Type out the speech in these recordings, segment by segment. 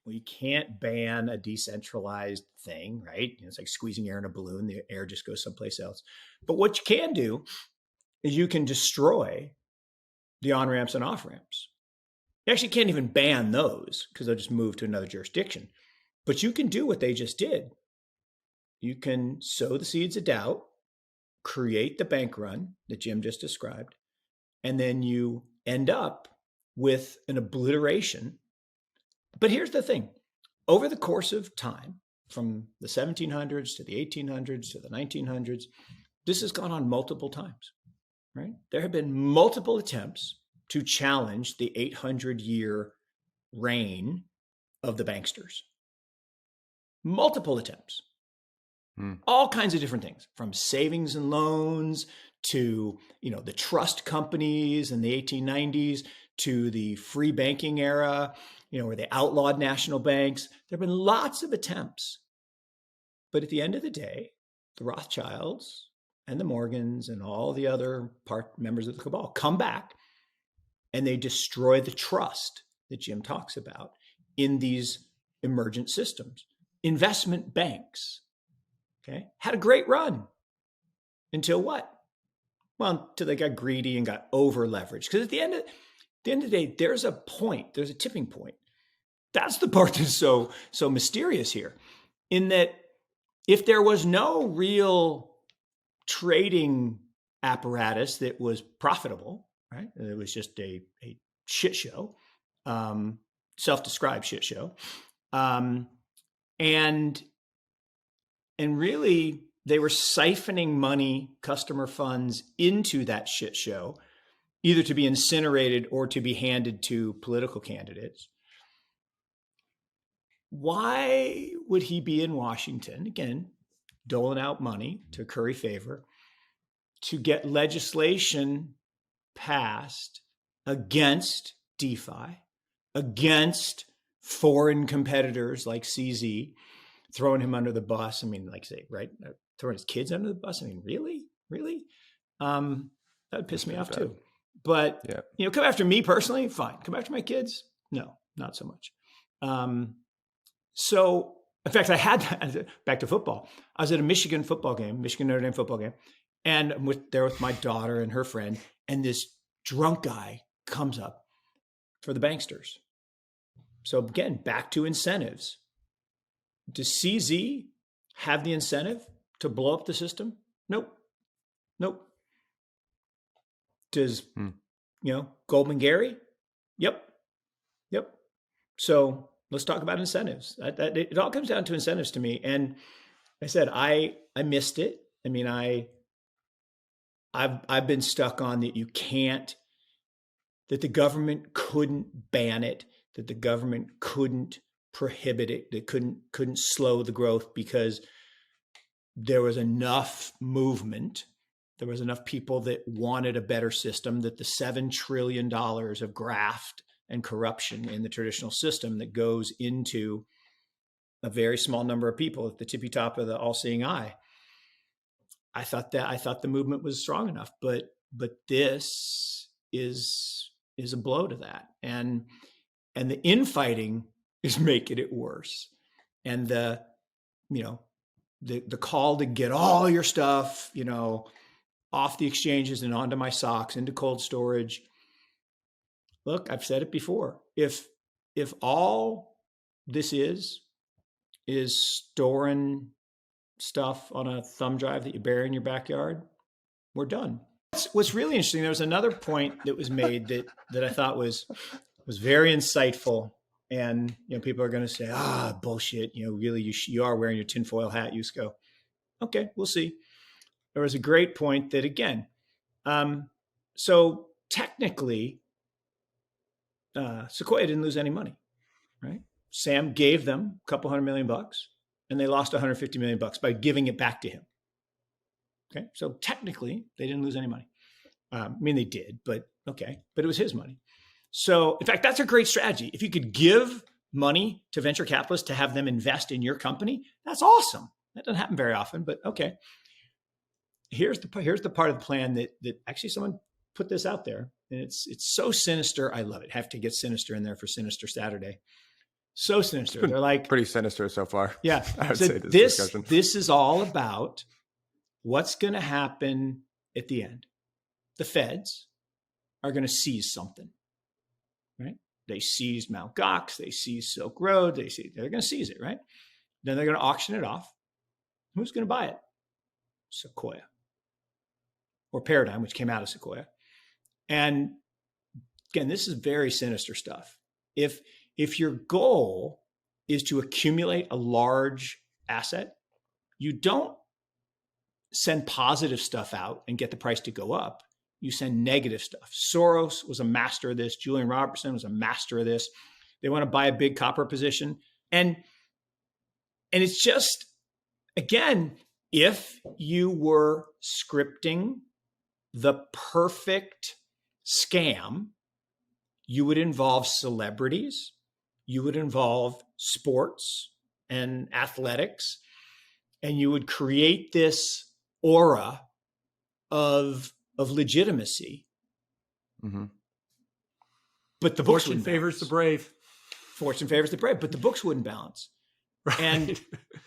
Well, you can't ban a decentralized thing, right? It's like squeezing air in a balloon. The air just goes someplace else. But what you can do is you can destroy the on ramps and off ramps. You actually can't even ban those because they'll just move to another jurisdiction. But you can do what they just did. You can sow the seeds of doubt, create the bank run that Jim just described, and then you end up with an obliteration. But here's the thing. Over the course of time, from the 1700s to the 1800s to the 1900s, this has gone on multiple times, right? There have been multiple attempts to challenge the 800-year reign of the banksters. Multiple attempts. All kinds of different things, from savings and loans to, the trust companies in the 1890s to the free banking era, where they outlawed national banks. There have been lots of attempts. But at the end of the day, the Rothschilds and the Morgans and all the other members of the cabal come back and they destroy the trust that Jim talks about in these emergent systems. Investment banks, had a great run until what? Well, until they got greedy and got over leveraged. Because at the end of the day, there's a tipping point. That's the part that's so mysterious here, in that if there was no real trading apparatus that was profitable, right? It was just a shit show, self-described shit show, and really they were siphoning money, customer funds into that shit show, either to be incinerated or to be handed to political candidates. Why would he be in Washington, again, doling out money to curry favor, to get legislation passed against DeFi, against foreign competitors like CZ, throwing him under the bus? I mean, like say, right? Throwing his kids under the bus. I mean, really? That would piss me off too. But, come after me personally, fine. Come after my kids? No, not so much. So, in fact, I had back to football. I was at a Michigan Notre Dame football game, and I'm there with my daughter and her friend, and this drunk guy comes up for the banksters. So again, back to incentives. Does CZ have the incentive to blow up the system? Nope. Does, Goldman Gary? Yep. So let's talk about incentives. It all comes down to incentives to me. And I said, I missed it. I mean, I've been stuck on that that the government couldn't ban it, that the government couldn't prohibit it, that couldn't slow the growth, because there was enough movement. There was enough people that wanted a better system, that the $7 trillion of graft and corruption in the traditional system that goes into a very small number of people at the tippy top of the all-seeing eye. I thought the movement was strong enough, but this is a blow to that. And the infighting is making it worse. And the call to get all your stuff, off the exchanges and onto my socks, into cold storage. Look, I've said it before. If all this is storing stuff on a thumb drive that you bury in your backyard, we're done. What's really interesting, there was another point that was made that I thought was very insightful. And, people are going to say, bullshit. Really, you are wearing your tinfoil hat, Yusko. Okay, we'll see. There was a great point that, again, so technically, Sequoia didn't lose any money, right? Sam gave them a couple $100 million, and they lost $150 million by giving it back to him. Okay, so technically, they didn't lose any money. I mean, they did, but okay, but it was his money. So, in fact, that's a great strategy. If you could give money to venture capitalists to have them invest in your company, that's awesome. That doesn't happen very often, but okay. Here's the part of the plan that actually someone put this out there, and it's so sinister. I love it. Have to get sinister in there for Sinister Saturday. So sinister. They're like, pretty sinister so far. Yeah. I would So say this discussion. this is all about what's going to happen at the end. The feds are going to seize something, right? They seized Mt. Gox, they seized Silk Road, they're going to seize it, right? Then they're going to auction it off. Who's going to buy it? Sequoia, or Paradigm, which came out of Sequoia. And again, this is very sinister stuff. If your goal is to accumulate a large asset, you don't send positive stuff out and get the price to go up. You send negative stuff. Soros was a master of this. Julian Robertson was a master of this. They want to buy a big copper position. And it's just, again, if you were scripting the perfect scam, you would involve celebrities, you would involve sports and athletics, and you would create this aura of legitimacy. Mm-hmm. But the books Fortune favors the brave. Fortune favors the brave, but the books wouldn't balance. Right. And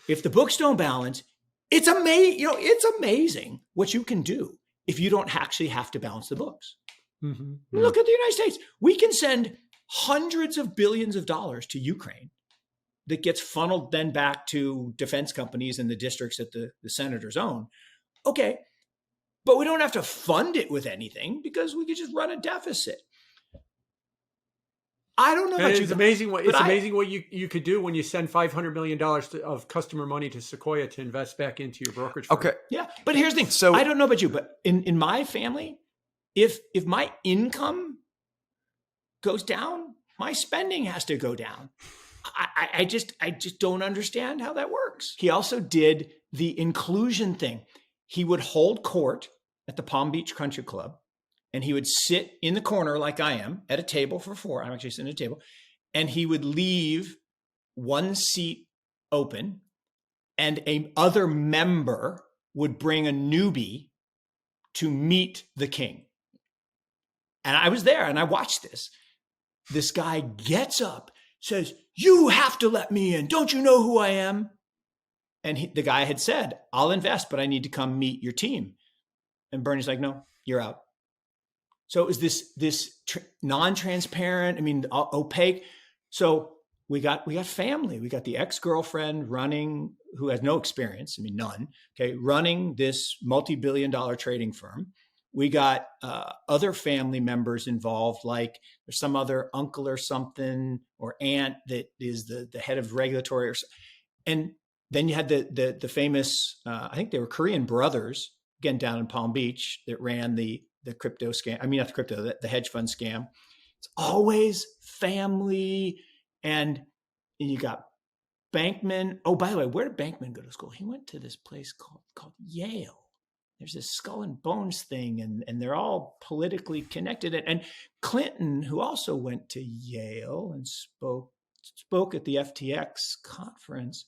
if the books don't balance, it's amazing. You know, it's amazing what you can do if you don't actually have to balance the books. Mm-hmm. Look at the United States. We can send hundreds of billions of dollars to Ukraine that gets funneled then back to defense companies in the districts that the senators own. Okay, but we don't have to fund it with anything because we could just run a deficit. I don't know about you. It's amazing what you could do when you send $500 million of customer money to Sequoia to invest back into your brokerage firm. Okay. Yeah. But here's the thing. So I don't know about you, but in my family, if my income goes down, my spending has to go down. I just don't understand how that works. He also did the inclusion thing. He would hold court at the Palm Beach Country Club, and he would sit in the corner like I am at a table for four. I'm actually sitting at a table. And he would leave one seat open, and a other member would bring a newbie to meet the king. And I was there and I watched this. This guy gets up, says, "You have to let me in. Don't you know who I am?" And the guy had said, "I'll invest, but I need to come meet your team." And Bernie's like, "No, you're out." So it was this non-transparent, opaque. So we got family. We got the ex-girlfriend running, who has no experience, none, okay, running this multi-billion-dollar trading firm. We got other family members involved, like there's some other uncle or something or aunt that is the head of regulatory. And then you had the famous, I think they were Korean brothers, again, down in Palm Beach, that ran the crypto scam. Not the crypto, the hedge fund scam. It's always family. And you got Bankman. Oh, by the way, where did Bankman go to school? He went to this place called Yale. There's this skull and bones thing, and they're all politically connected. And Clinton, who also went to Yale and spoke at the FTX conference.